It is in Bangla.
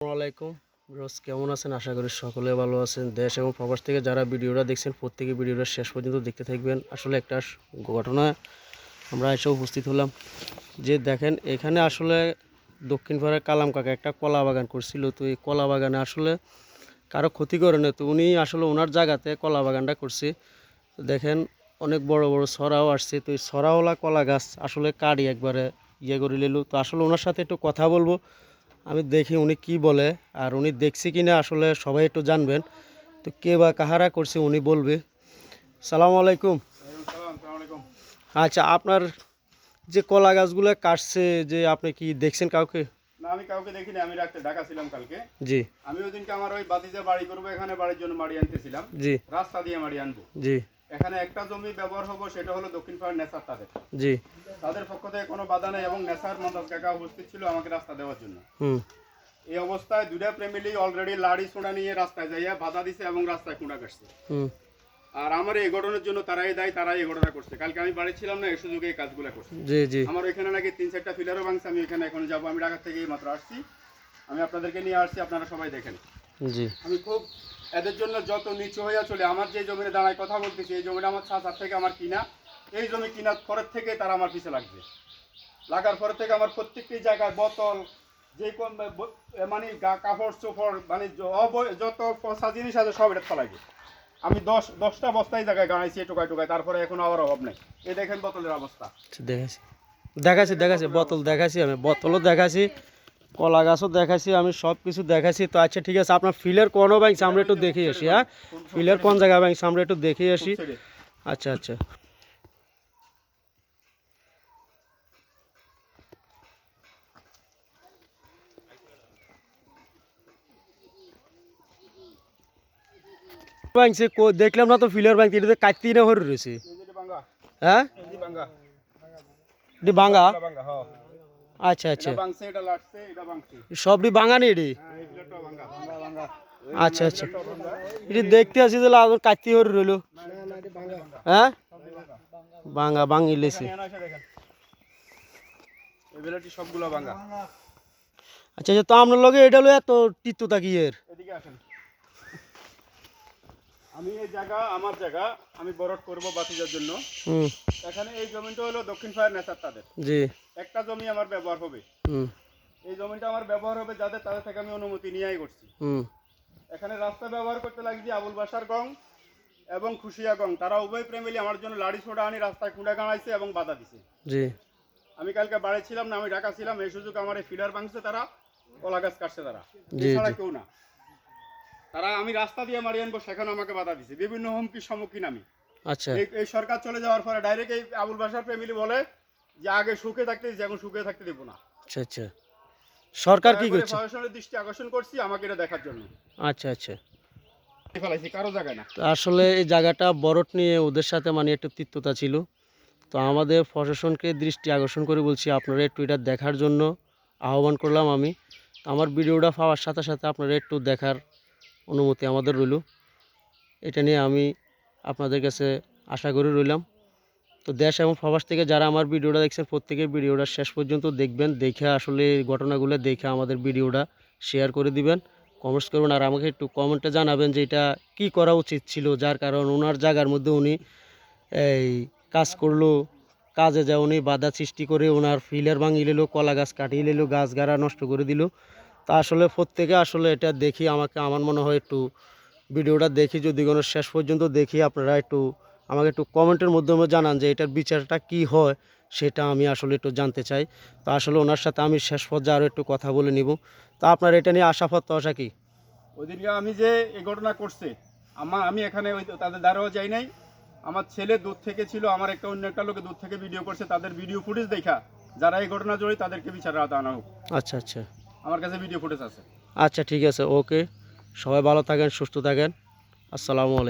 আসসালামাইকুম রোজ কেমন আছেন? আশা করি সকলে ভালো আছেন। দেশ এবং প্রবাস থেকে যারা ভিডিওটা দেখছেন প্রত্যেকে ভিডিওটা শেষ পর্যন্ত দেখতে থাকবেন। আসলে একটা ঘটনা আমরা এসে উপস্থিত হলাম যে দেখেন এখানে আসলে দক্ষিণ পাড়ার কালাম কাকা একটা কলা বাগান করছিল। তো এই কলা বাগানে আসলে কারো ক্ষতি করে না, তো উনি আসলে ওনার জায়গাতে কলা বাগানটা করছে। তো দেখেন অনেক বড় বড় ছড়াও আসছে। তো এই ছড়াওয়ালা কলা গাছ আসলে কাটি একবারে করে নিল। তো আসলে ওনার সাথে একটু কথা বলবো, আমি দেখি উনি কি বলে, আর উনি দেখছি কিনা আসলে সবাই একটু জানবেন। তো কে বা কাহারা করছে উনি বলবে। সালাম আলাইকুম। আচ্ছা, আপনার যে কলা গাছগুলো কাটছে যে আপনি কি দেখছেন কাউকে? না, আমি কাউকে দেখিনি। আমি ঢাকা ছিলাম কালকে। জি। আমি ওই দিনকে আমার ওই বাতিজা বাড়ি করবো, এখানে বাড়ির জন্য মাড়ি আনতেছিলাম। জি। রাস্তা দিয়ে মাড়ি আনবো। জি। এখানে একটা জমি ব্যবহার হবো, সেটা হলো দক্ষিণ পাড়ার নেসার তাদের। জি। তাদের পক্ষ থেকে কোনো বাধা নেই এবং নেসার মন্তাজ কাকা উপস্থিত ছিল আমাকে রাস্তা দেওয়ার জন্য। এই অবস্থায় দুইটা ফ্যামিলি অলরেডি লাড়ি ছোড়া নিয়ে রাস্তায় যাইয়া বাধা দিছে এবং রাস্তায় কুঁড়া কাটছে। আর আমার এই ঘটনার জন্য তারাই দায়ী, তারাই এই ঘটনা করছে। কালকে আমি বাড়ি ছিলাম না, এই সুযোগে এই কাজগুলো করছে। জি জি। আমার এখানে নাকি 3-4টা ফিলারও ভাঙছে। আমি এখানে এখন যাবো। আমি ঢাকা থেকে মাত্র আসছি, আমি আপনাদেরকে নিয়ে আসছি, আপনারা সবাই দেখেন। জি। আমি খুব এদের জন্য যত নিচু হইয়া চলে। আমার যে জমিতে দাঁড়ায় কথা বলতেছি, এই জমিটা আমার চাচার থেকে আমার কিনা। এই জমি কিনার পরের থেকে তারা আমার পিছে লাগবে। লাগার পর থেকে আমার প্রত্যেকটি জায়গায় বোতল, যে কোন মানে কাপড় চোপড়, মানে যত পচা জিনিস আছে সব এটা ফলাইবে। আমি 10টা বস্তায় জায়গায় গাড়াইছি টোকায় টোকায়, তারপরে এখন আবার অভাব নেই। এই দেখেন বোতলের অবস্থা। দেখাছি বোতল দেখাছি, আমি বোতলও দেখাছি, কলা গাছও দেখাছি, আমি সব কিছু দেখাছি। তো আচ্ছা ঠিক আছে, আপনার ফিলের কোন ব্যাংক আমরা একটু দেখে আসি। হ্যাঁ, ফিলের কোন জায়গা ব্যাংক আমরা একটু দেখে আসি। আচ্ছা আচ্ছা। দেখলাম না তো ফিলের ব্যাংক, এটাতে কাটতেই না হরে রয়েছে। হ্যাঁ, এটি ভাঙা। আচ্ছা আচ্ছা, সবটি ভাঙা নেই এটি। আচ্ছা আচ্ছা, এটি দেখতে আসি যে কাটতে হরে রইল। হ্যাঁ, ভাঙা ভাঙি লেছে। আচ্ছা আচ্ছা, তো আপনার লগে এটা হলো এত তিক্ততা কি এর? আমি এই জায়গা আমার জায়গা, আমি বরট করব বাতিজার জন্য। এখানে এই জমিটা হলো দক্ষিণ পাড়ার নেসার তাদের। জি। একটা জমি আমার ব্যবহার হবে। এই জমিটা আমার ব্যবহার হবে যাদের, তাদের থেকে আমি অনুমতি নিয়েই করছি। এখানে রাস্তা ব্যবহার করতে লাগছি আবুল বাসার গং এবং খুশিয়া গং, তারা উভয় ফ্যামিলি আমার জন্য লাড়ি ছোড়া আনি রাস্তায় কুঁড়া গাড়াইছে এবং বাধা দিছে। জি। আমি কালকে বাড়ি ছিলাম না, আমি ঢাকা ছিলাম। এই সুযোগ আমার এই ফিডার ভাঙছে তারা, কলা গাছ কাটছে তারা, এছাড়া কেউ না। তারা আমি রাস্তা দিয়ে মারি আনবো, সেখানে আমাকে বাধা দিছে। বিভিন্ন হুমকির সম্মুখীন আমি। আচ্ছা, এই সরকার চলে যাওয়ার পরে ডাইরেক্ট এই আবুল বাসার ফ্যামিলি বলে যে আগে সুখে থাকতে দিয়েছে, এখন সুখে থাকতে দেবো না। আচ্ছা আচ্ছা, সরকার কি করছে? প্রশাসনের দৃষ্টি আকর্ষণ করছি আমাকে এটা দেখার জন্য। আচ্ছা আচ্ছা, কারো জায়গা না। আসলে এই জায়গাটা বরট নিয়ে ওদের সাথে মানে একটু তিক্ততা ছিল। তো আমাদের প্রশাসনকে দৃষ্টি আকর্ষণ করে বলছি আপনারা একটু এটা দেখার জন্য আহ্বান করলাম আমি। আমার ভিডিওটা পাওয়ার সাথে সাথে আপনারা একটু দেখার অনুমতি আমাদের রইল। এটা নিয়ে আমি আপনাদের কাছে আশা করে রইলাম। তো দেশ এবং প্রবাস থেকে যারা আমার ভিডিওটা দেখছেন প্রত্যেকে ভিডিওটা শেষ পর্যন্ত দেখবেন, দেখে আসলে এই ঘটনাগুলো দেখে আমাদের ভিডিওটা শেয়ার করে দিবেন, কমেন্টস করবেন। আর আমাকে একটু কমেন্টে জানাবেন যে এটা কী করা উচিত ছিল, যার কারণ ওনার জায়গার মধ্যে উনি এই কাজ করলো, কাজে যা উনি বাধা সৃষ্টি করে ওনার ফিলার ভাঙিয়ে নিল, কলা গাছ কাটিয়ে নিল, গাছ গাড়া নষ্ট করে দিল। তা আসলে প্রত্যেকে আসলে এটা দেখি আমার মনে হয় একটু ভিডিওটা দেখি, যদি কোনো শেষ পর্যন্ত দেখি আপনারা একটু আমাকে একটু কমেন্টের মাধ্যমে জানান যে এটার বিচারটা কি হয়, সেটা আমি আসলে একটু জানতে চাই। তো আসলে ওনার সাথে আমি শেষ পর্যায়ে আরও একটু কথা বলে নিব। তা আপনার এটা নিয়ে আশা প্রত্যাশা কি? ওই দিনকে আমি যে এই ঘটনা করছে, আমি এখানে তাদের দ্বারাও যাই নাই। আমার ছেলে দূর থেকে ছিল, আমার অন্য একটা লোকে দূর থেকে ভিডিও করছে, তাদের ভিডিও ফুটেজ দেখা যারা এই ঘটনা জড়িত তাদেরকে বিচারের আওতায় আনা হোক। আচ্ছা আচ্ছা, আমার কাছে ভিডিও ফুটেজ আছে। আচ্ছা ঠিক আছে, ওকে, সবাই ভালো থাকেন, সুস্থ থাকেন, আসসালামু আলাইকুম।